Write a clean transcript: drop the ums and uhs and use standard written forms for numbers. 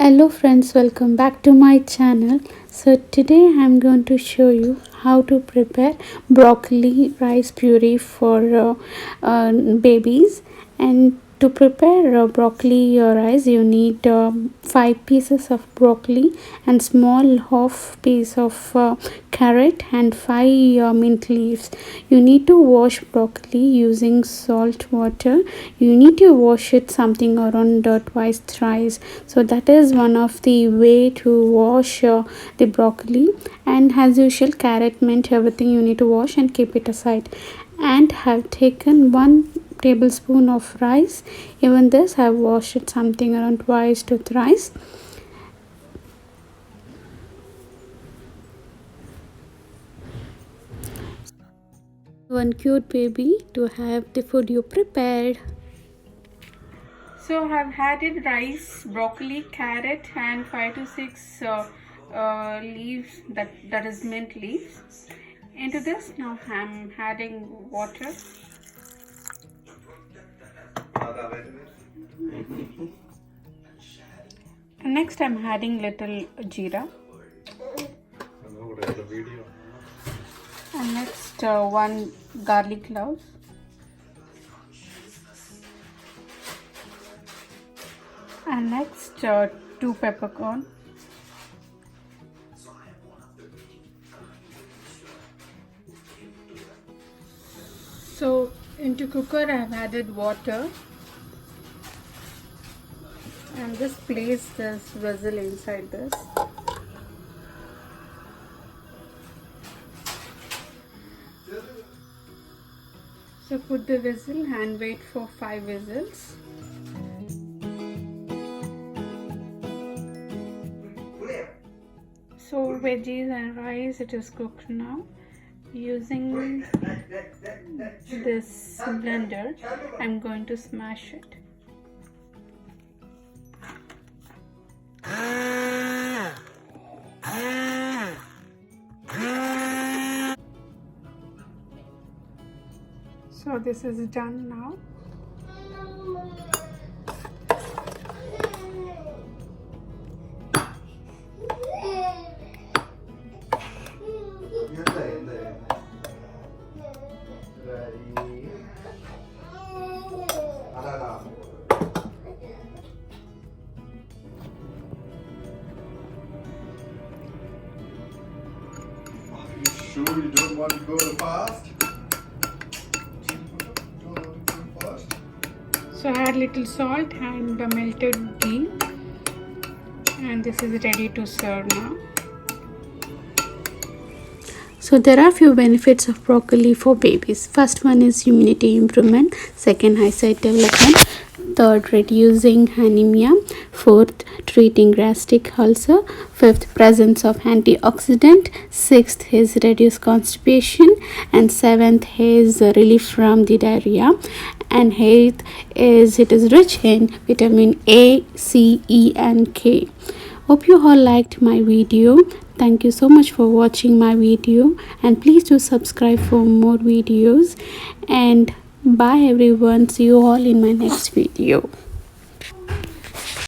Hello friends, welcome back to my channel. So today I'm going to show you how to prepare broccoli rice puree for babies. And to prepare broccoli rice, you need 5 pieces of broccoli and small half piece of carrot and 5 mint leaves. You need to wash broccoli using salt water. You need to wash it something around twice thrice. So that is one of the way to wash the broccoli. And as usual, carrot, mint, everything you need to wash and keep it aside. And have taken 1 tablespoon of rice. Even this I have washed it something around twice to thrice. One cute baby to have the food you prepared. So I have added rice, broccoli, carrot and 5 to 6 leaves, that is mint leaves. Into this now I am adding water. And next I am adding little jeera. And next 1 garlic clove. And next 2 peppercorn. So into cooker I have added water and just place this vessel inside this. So put the vessel and wait for 5 whistles. So veggies and rice, it is cooked now. Using this blender, I'm going to smash it. So this is done now. Sure you don't want to go fast? So add little salt and melted ghee, and this is ready to serve now. So there are few benefits of broccoli for babies. First one is immunity improvement, second eyesight development, third reducing anemia, fourth treating gastric ulcer, fifth presence of antioxidant, sixth is reduce constipation, and seventh is relief from the diarrhea, and eighth is it is rich in vitamin A, C, E and K. Hope you all liked my video. Thank you so much for watching my video, and please do subscribe for more videos. And bye everyone, see you all in my next video.